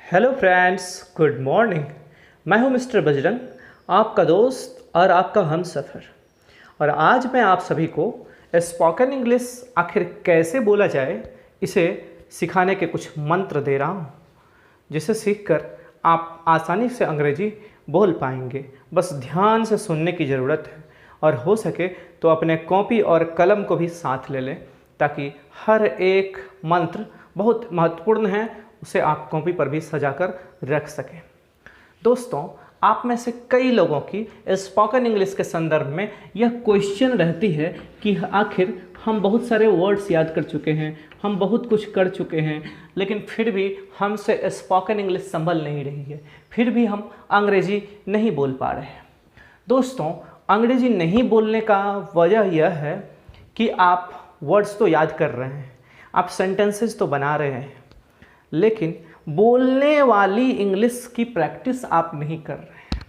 Hello friends, good morning. मैं हूं mister Bajrang, आपका दोस्त और आपका हमसफ़र। और आज मैं आप सभी को स्पोकन इंग्लिश आखिर कैसे बोला जाए इसे सिखाने के कुछ मंत्र दे रहा हूं, जिसे सीखकर आप आसानी से अंग्रेजी बोल पाएंगे। बस ध्यान से सुनने की ज़रूरत है और हो सके तो अपने कॉपी और कलम को भी साथ ले लें, ताकि हर एक मंत्र बहुत महत्वपूर्ण है, उसे आप कॉपी पर भी सजाकर रख सकें। दोस्तों, आप में से कई लोगों की स्पोकन इंग्लिश के संदर्भ में यह क्वेश्चन रहती है कि आखिर हम बहुत सारे वर्ड्स याद कर चुके हैं, हम बहुत कुछ कर चुके हैं, लेकिन फिर भी हमसे स्पोकन इंग्लिश संभल नहीं रही है, फिर भी हम अंग्रेजी नहीं बोल पा रहे हैं। दोस्तों, अंग्रेजी नहीं बोलने का वजह यह है कि आप वर्ड्स तो याद कर रहे हैं, आप सेंटेंसेस तो बना रहे हैं, लेकिन बोलने वाली इंग्लिश की प्रैक्टिस आप नहीं कर रहे हैं।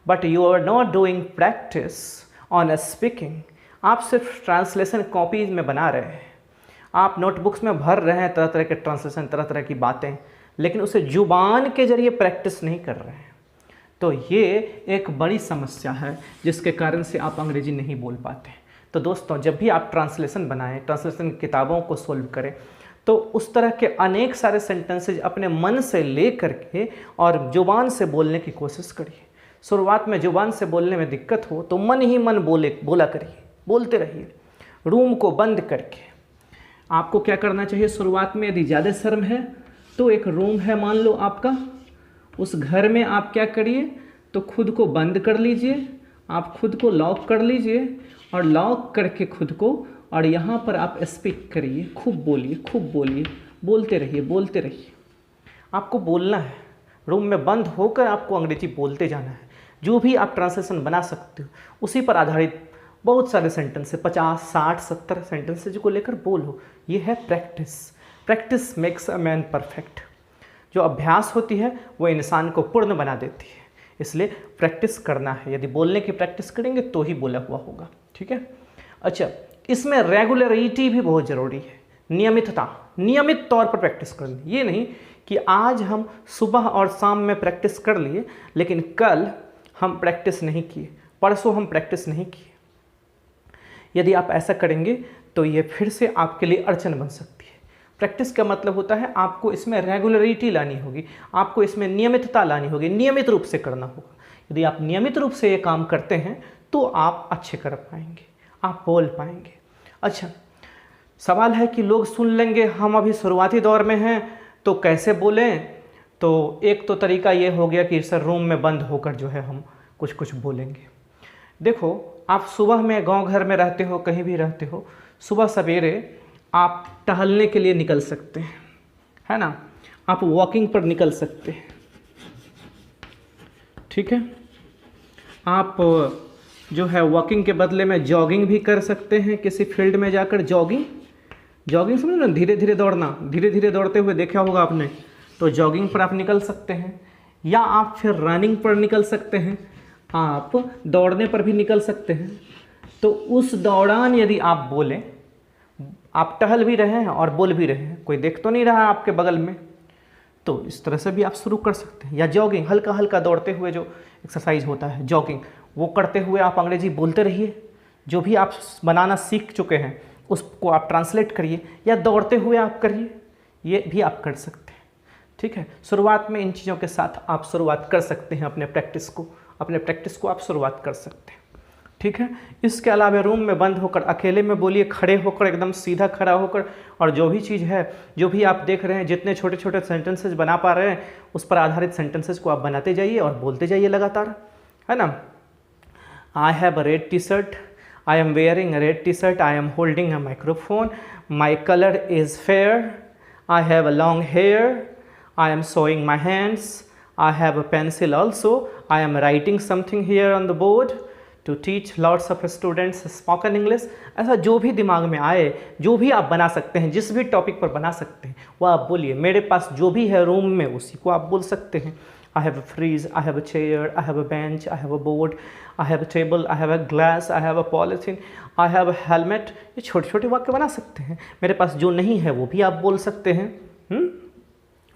But you are not doing practice on speaking. आप सिर्फ ट्रांसलेशन कॉपीज में बना रहे हैं, आप नोटबुक्स में भर रहे हैं तरह तरह के ट्रांसलेशन, तरह तरह की बातें, लेकिन उसे जुबान के जरिए प्रैक्टिस नहीं कर रहे हैं। तो ये एक बड़ी समस्या है जिसके कारण से आप अंग्रेजी नहीं बोल पाते। तो दोस्तों, जब भी आप ट्रांसलेशन बनाएं, ट्रांसलेशन किताबों को सोल्व करें, तो उस तरह के अनेक सारे सेंटेंसेज अपने मन से ले करके और ज़ुबान से बोलने की कोशिश करिए। शुरुआत में ज़ुबान से बोलने में दिक्कत हो तो मन ही मन बोला करिए, बोलते रहिए रूम को बंद करके। आपको क्या करना चाहिए शुरुआत में? यदि ज़्यादा शर्म है तो एक रूम है मान लो आपका, उस घर में आप क्या करिए तो खुद को बंद कर लीजिए, आप खुद को लॉक कर लीजिए और लॉक करके खुद को, और यहाँ पर आप स्पीक करिए, खूब बोलिए, बोलते रहिए। आपको बोलना है, रूम में बंद होकर आपको अंग्रेजी बोलते जाना है। जो भी आप ट्रांसलेशन बना सकते हो उसी पर आधारित बहुत सारे सेंटेंस है, 50, 60, 70 सेंटेंसेज को लेकर बोलो। ये है practice makes a man perfect. जो अभ्यास होती है वो इंसान को पूर्ण बना देती है, इसलिए प्रैक्टिस करना है। यदि बोलने की प्रैक्टिस करेंगे तो ही बोला हुआ होगा, ठीक है। अच्छा, इसमें रेगुलरिटी भी बहुत ज़रूरी है, नियमित तौर पर प्रैक्टिस करनी। ये नहीं कि आज हम सुबह और शाम में प्रैक्टिस कर लिए लेकिन कल हम प्रैक्टिस नहीं किए, परसों हम प्रैक्टिस नहीं किए। यदि आप ऐसा करेंगे तो ये फिर से आपके लिए अड़चन बन सकती है। प्रैक्टिस का मतलब होता है आपको इसमें रेगुलरिटी लानी होगी, आपको इसमें नियमितता लानी होगी, नियमित रूप से करना होगा। यदि आप नियमित रूप से ये काम करते हैं तो आप अच्छे कर पाएंगे, आप बोल पाएंगे। अच्छा, सवाल है कि लोग सुन लेंगे हम अभी शुरुआती दौर में हैं तो कैसे बोलें? तो एक तो तरीका ये हो गया कि सर रूम में बंद होकर जो है हम कुछ बोलेंगे। देखो, आप सुबह में गांव घर में रहते हो, कहीं भी रहते हो, सुबह सवेरे आप टहलने के लिए निकल सकते हैं, है ना, आप वॉकिंग पर निकल सकते हैं, ठीक है। आप जो है वॉकिंग के बदले में जॉगिंग भी कर सकते हैं, किसी फील्ड में जाकर जॉगिंग समझो ना, धीरे धीरे दौड़ते हुए देखा होगा आपने, तो जॉगिंग पर आप निकल सकते हैं। या आप फिर रनिंग पर निकल सकते हैं, आप दौड़ने पर भी निकल सकते हैं। तो उस दौरान यदि आप बोलें, आप टहल भी रहे हैं और बोल भी रहे हैं, कोई देख तो नहीं रहा है आपके बगल में, तो इस तरह से भी आप शुरू कर सकते हैं। या जॉगिंग, हल्का दौड़ते हुए जो एक्सरसाइज होता है जॉगिंग, वो करते हुए आप अंग्रेजी बोलते रहिए। जो भी आप बनाना सीख चुके हैं उसको आप ट्रांसलेट करिए या दौड़ते हुए आप करिए, ये भी आप कर सकते हैं, ठीक है। शुरुआत में इन चीज़ों के साथ आप शुरुआत कर सकते हैं, अपने प्रैक्टिस को आप शुरुआत कर सकते हैं, ठीक है। इसके अलावा रूम में बंद होकर अकेले में बोलिए, खड़े होकर, एकदम सीधा खड़ा होकर, और जो भी चीज़ है, जो भी आप देख रहे हैं, जितने छोटे छोटे सेंटेंसेज बना पा रहे हैं उस पर आधारित सेंटेंसेज को आप बनाते जाइए और बोलते जाइए लगातार, है ना। I have a red t-shirt. I am wearing a red t-shirt. I am holding a microphone. My color is fair. I have a long hair. I am showing my hands. I have a pencil also. I am writing something here on the board to teach lots of students spoken English. ऐसा जो भी दिमाग में आए, जो भी आप बना सकते हैं, जिस भी टॉपिक पर बना सकते हैं वो आप बोलिए। मेरे पास जो भी है रूम में उसी को आप बोल सकते हैं। I have a fridge, I have a chair, I have a bench, I have a board, I have a table, I have a glass, I have a polythene, I have a helmet। ये छोटे छोटे वाक्य बना सकते हैं। मेरे पास जो नहीं है वो भी आप बोल सकते हैं।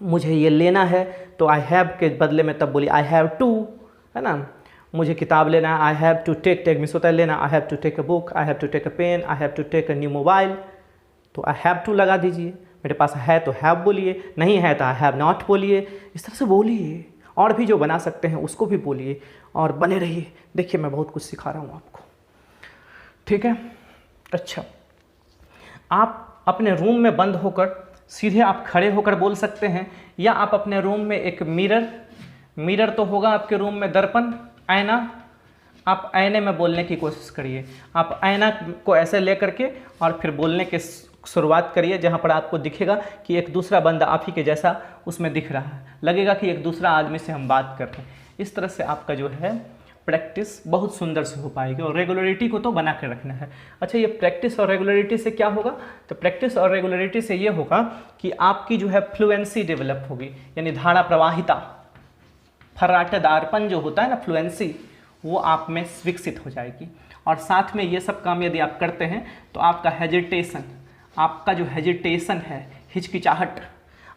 मुझे ये लेना है तो आई हैव के बदले में तब बोलिए आई हैव टू, है ना। मुझे किताब लेना है, I have to take, take मिस होता है लेना, I have to take a book, I have to take a pen, I have to take a new mobile, तो आई हैव टू लगा दीजिए। मेरे पास है तो हैव बोलिए, नहीं है तो आई हैव नॉट बोलिए। इस तरह से बोलिए, और भी जो बना सकते हैं उसको भी बोलिए और बने रहिए। देखिए मैं बहुत कुछ सिखा रहा हूँ आपको, ठीक है। अच्छा, आप अपने रूम में बंद होकर सीधे आप खड़े होकर बोल सकते हैं, या आप अपने रूम में एक मिरर तो होगा आपके रूम में, दर्पण, आईना, आप आईने में बोलने की कोशिश करिए। आप आईना को ऐसे ले करके और फिर बोलने की शुरुआत करिए, जहाँ पर आपको दिखेगा कि एक दूसरा बंदा आप ही के जैसा उसमें दिख रहा है, लगेगा कि एक दूसरा आदमी से हम बात कर रहे हैं। इस तरह से आपका जो है प्रैक्टिस बहुत सुंदर से हो पाएगी, और रेगुलरिटी को तो बना के रखना है। अच्छा, ये प्रैक्टिस और रेगुलरिटी से क्या होगा? तो प्रैक्टिस और रेगुलरिटी से ये होगा कि आपकी जो है फ्लुएंसी डेवलप होगी, यानी धारा प्रवाहिता, फर्राटेदारपन जो होता है ना, फ्लुएंसी, वो आप में विकसित हो जाएगी। और साथ में ये सब काम यदि आप करते हैं तो आपका हेजिटेशन, आपका जो हेजिटेशन है, हिचकिचाहट,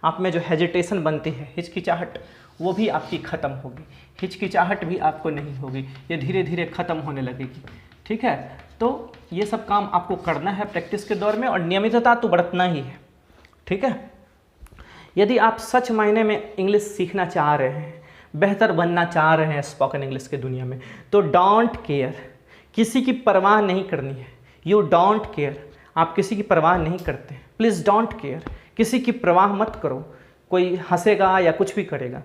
आप में जो हेजिटेशन बनती है, हिचकिचाहट, वो भी आपकी ख़त्म होगी। हिचकिचाहट भी आपको नहीं होगी, ये धीरे धीरे ख़त्म होने लगेगी, ठीक है। तो ये सब काम आपको करना है प्रैक्टिस के दौर में, और नियमितता तो बरतना ही है, ठीक है। यदि आप सच मायने में इंग्लिश सीखना चाह रहे हैं, बेहतर बनना चाह रहे हैं स्पोकन इंग्लिश के दुनिया में, तो डोंट केयर, किसी की परवाह नहीं करनी है। यू डोंट केयर, आप किसी की परवाह नहीं करते, प्लीज़ डोंट केयर, किसी की परवाह मत करो, कोई हंसेगा या कुछ भी करेगा।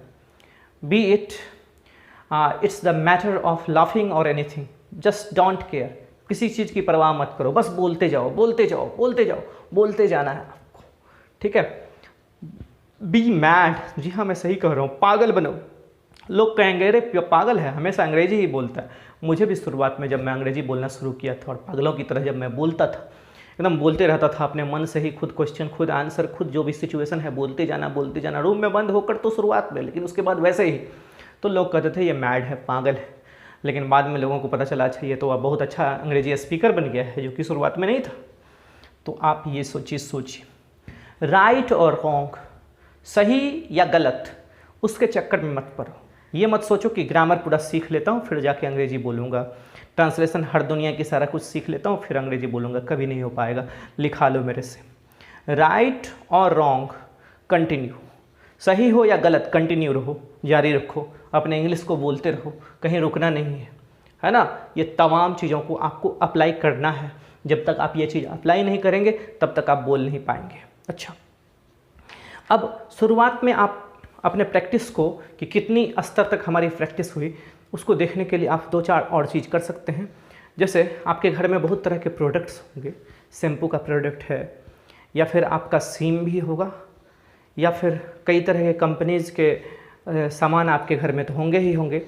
Be it's the matter of laughing और एनीथिंग, जस्ट डोंट केयर, किसी चीज़ की परवाह मत करो, बस बोलते जाओ, बोलते जाओ, बोलते जाओ, बोलते जाना है आपको, ठीक है। बी मैड, जी हाँ मैं सही कह रहा हूँ, पागल बनो। लोग कहेंगे अरे पागल है, हमेशा अंग्रेजी ही बोलता है। मुझे भी शुरुआत में जब मैं अंग्रेजी बोलना शुरू किया था, और पागलों की तरह जब मैं बोलता था, एकदम बोलते रहता था अपने मन से ही, खुद क्वेश्चन, खुद आंसर, खुद जो भी सिचुएशन है बोलते जाना, रूम में बंद होकर तो शुरुआत में, लेकिन उसके बाद वैसे ही, तो लोग कहते थे ये मैड है, पागल है। लेकिन बाद में लोगों को पता चला अच्छा ये तो अब बहुत अच्छा अंग्रेजी स्पीकर बन गया है, जो कि शुरुआत में नहीं था। तो आप ये चीज़ सोचिए, राइट और रॉन्ग, सही या गलत, उसके चक्कर में मत पड़ो। ये मत सोचो कि ग्रामर पूरा सीख लेता हूँ फिर जाके अंग्रेजी बोलूँगा, ट्रांसलेशन हर दुनिया की सारा कुछ सीख लेता हूँ फिर अंग्रेजी बोलूँगा, कभी नहीं हो पाएगा। लिखा लो मेरे से, राइट और रॉन्ग, कंटिन्यू, सही हो या गलत, कंटिन्यू रहो, जारी रखो, अपने इंग्लिश को बोलते रहो, कहीं रुकना नहीं है ना। ये तमाम चीज़ों को आपको अप्लाई करना है, जब तक आप ये चीज़ अप्लाई नहीं करेंगे तब तक आप बोल नहीं पाएंगे। अच्छा, अब शुरुआत में आप अपने प्रैक्टिस को कि कितनी स्तर तक हमारी प्रैक्टिस हुई, उसको देखने के लिए आप 2-4 और चीज़ कर सकते हैं। जैसे आपके घर में बहुत तरह के प्रोडक्ट्स होंगे, शैम्पू का प्रोडक्ट है, या फिर आपका सीम भी होगा, या फिर कई तरह के कंपनीज़ के सामान आपके घर में तो होंगे ही होंगे।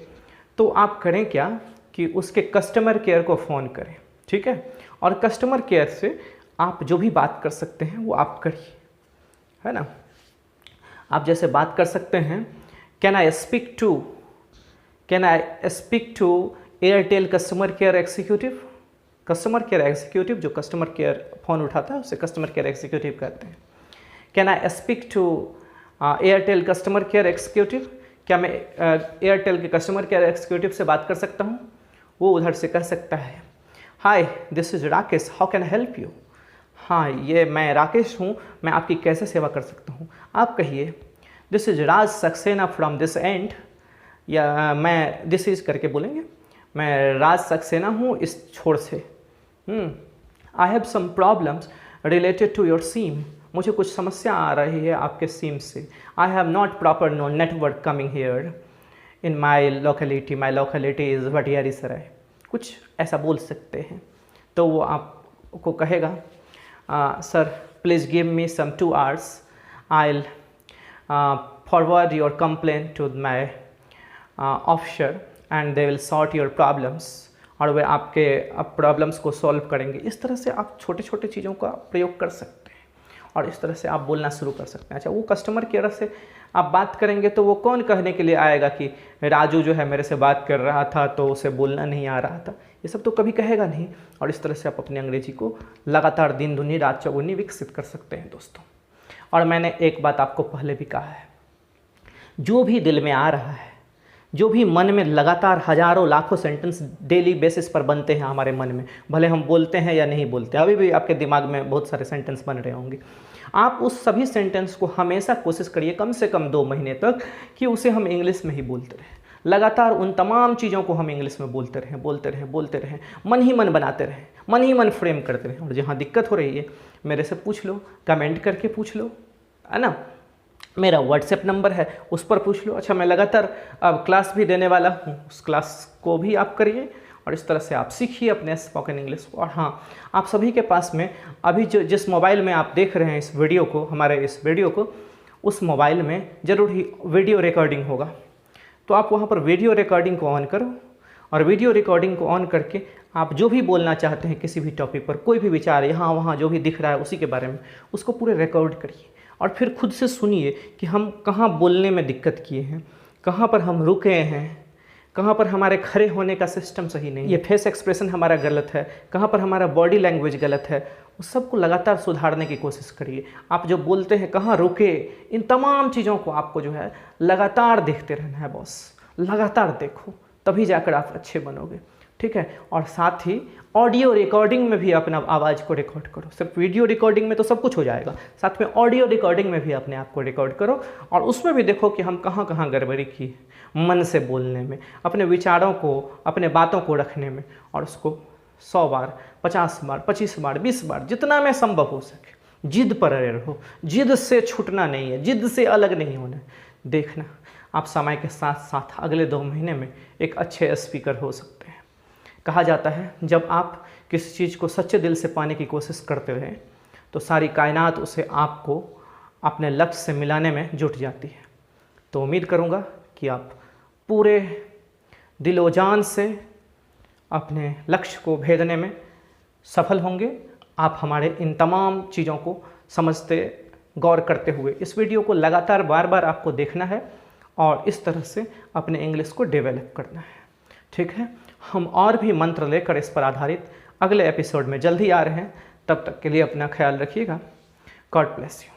तो आप करें क्या कि उसके कस्टमर केयर को फ़ोन करें, ठीक है, और कस्टमर केयर से आप जो भी बात कर सकते हैं वो आप करिए, है ना। आप जैसे बात कर सकते हैं, can I speak to Airtel customer care executive. Customer care executive, जो कस्टमर केयर फ़ोन उठाता है उसे कस्टमर केयर एग्जीक्यूटिव कहते हैं। Can I speak to Airtel customer care executive, क्या मैं एयरटेल के कस्टमर केयर एग्जीक्यूटिव से बात कर सकता हूँ? वो उधर से कह सकता है, hi this is Rakesh, how can I help you. हाँ, ये मैं राकेश हूँ, मैं आपकी कैसे सेवा कर सकता हूँ। आप कहिए, this is Raj Saxena from this and, या मैं दिस इज़ करके बोलेंगे, मैं राज सक्सेना हूँ इस छोर से। I have some problems related to your SIM, मुझे कुछ समस्या आ रही है आपके सीम से। I have not proper no network coming here in my locality is Bhatiyari Sarai, कुछ ऐसा बोल सकते हैं। तो वो आपको कहेगा, sir please give me some 2 hours, I'll forward your complaint to my officer and they will sort your problems, और वे आपके प्रॉब्लम्स को सॉल्व करेंगे। इस तरह से आप छोटे छोटे चीज़ों का प्रयोग कर सकते हैं, और इस तरह से आप बोलना शुरू कर सकते हैं। अच्छा, वो कस्टमर केयर से आप बात करेंगे तो वो कौन कहने के लिए आएगा कि राजू जो है मेरे से बात कर रहा था तो उसे बोलना नहीं आ रहा था, ये सब तो कभी कहेगा नहीं। और इस तरह से आप अपनी अंग्रेजी को लगातार दिन दूनी रात चौगुनी विकसित कर सकते हैं दोस्तों। और मैंने एक बात आपको पहले भी कहा है, जो भी दिल में आ रहा है, जो भी मन में लगातार हज़ारों लाखों सेंटेंस डेली बेसिस पर बनते हैं हमारे मन में, भले हम बोलते हैं या नहीं बोलते, अभी भी आपके दिमाग में बहुत सारे सेंटेंस बन रहे होंगे। आप उस सभी सेंटेंस को हमेशा कोशिश करिए कम से कम 2 महीने तक कि उसे हम इंग्लिश में ही बोलते रहें। लगातार उन तमाम चीज़ों को हम इंग्लिश में बोलते रहें, मन ही मन बनाते रहें, मन ही मन फ्रेम करते रहें। और जहाँ दिक्कत हो रही है मेरे से पूछ लो, कमेंट करके पूछ लो, है ना। मेरा व्हाट्सएप नंबर है, उस पर पूछ लो। अच्छा, मैं लगातार अब क्लास भी देने वाला हूँ, उस क्लास को भी आप करिए और इस तरह से आप सीखिए अपने स्पोकन इंग्लिश को। और हाँ, आप सभी के पास में अभी जो जिस मोबाइल में आप देख रहे हैं इस वीडियो को, हमारे इस वीडियो को, उस मोबाइल में ज़रूर ही वीडियो रिकॉर्डिंग होगा। तो आप वहाँ पर वीडियो रिकॉर्डिंग को ऑन करो और वीडियो रिकॉर्डिंग को ऑन करके आप जो भी बोलना चाहते हैं किसी भी टॉपिक पर, कोई भी विचार यहाँ वहाँ जो भी दिख रहा है उसी के बारे में, उसको पूरे रिकॉर्ड करिए और फिर खुद से सुनिए कि हम कहाँ बोलने में दिक्कत किए हैं, कहाँ पर हम रुके हैं, कहाँ पर हमारे खड़े होने का सिस्टम सही नहीं, ये फेस एक्सप्रेशन हमारा गलत है, कहाँ पर हमारा बॉडी लैंग्वेज गलत है, उस सबको लगातार सुधारने की कोशिश करिए। आप जो बोलते हैं कहाँ रुके, इन तमाम चीज़ों को आपको जो है लगातार देखते रहना है बॉस, लगातार देखो, तभी जाकर आप अच्छे बनोगे, ठीक है। और साथ ही ऑडियो रिकॉर्डिंग में भी अपना आवाज़ को रिकॉर्ड करो। सिर्फ वीडियो रिकॉर्डिंग में तो सब कुछ हो जाएगा, साथ में ऑडियो रिकॉर्डिंग में भी अपने आप को रिकॉर्ड करो और उसमें भी देखो कि हम कहाँ कहाँ गड़बड़ी की है मन से बोलने में, अपने विचारों को, अपने बातों को रखने में, और उसको 100 बार, 50 बार, 25 बार, 20 बार, जितना में संभव हो सके जिद पर अड़े रहो। जिद से छूटना नहीं है, जिद से अलग नहीं होना है। देखना आप समय के साथ साथ अगले 2 महीने में एक अच्छे स्पीकर हो सकते हैं। कहा जाता है जब आप किसी चीज़ को सच्चे दिल से पाने की कोशिश करते रहें तो सारी कायनात उसे आपको अपने लक्ष्य से मिलाने में जुट जाती है। तो उम्मीद करूँगा कि आप पूरे दिलो जान से अपने लक्ष्य को भेदने में सफल होंगे। आप हमारे इन तमाम चीज़ों को समझते, गौर करते हुए इस वीडियो को लगातार बार बार आपको देखना है और इस तरह से अपने इंग्लिश को डेवलप करना है, ठीक है। हम और भी मंत्र लेकर इस पर आधारित अगले एपिसोड में जल्दी आ रहे हैं। तब तक के लिए अपना ख्याल रखिएगा। God bless you.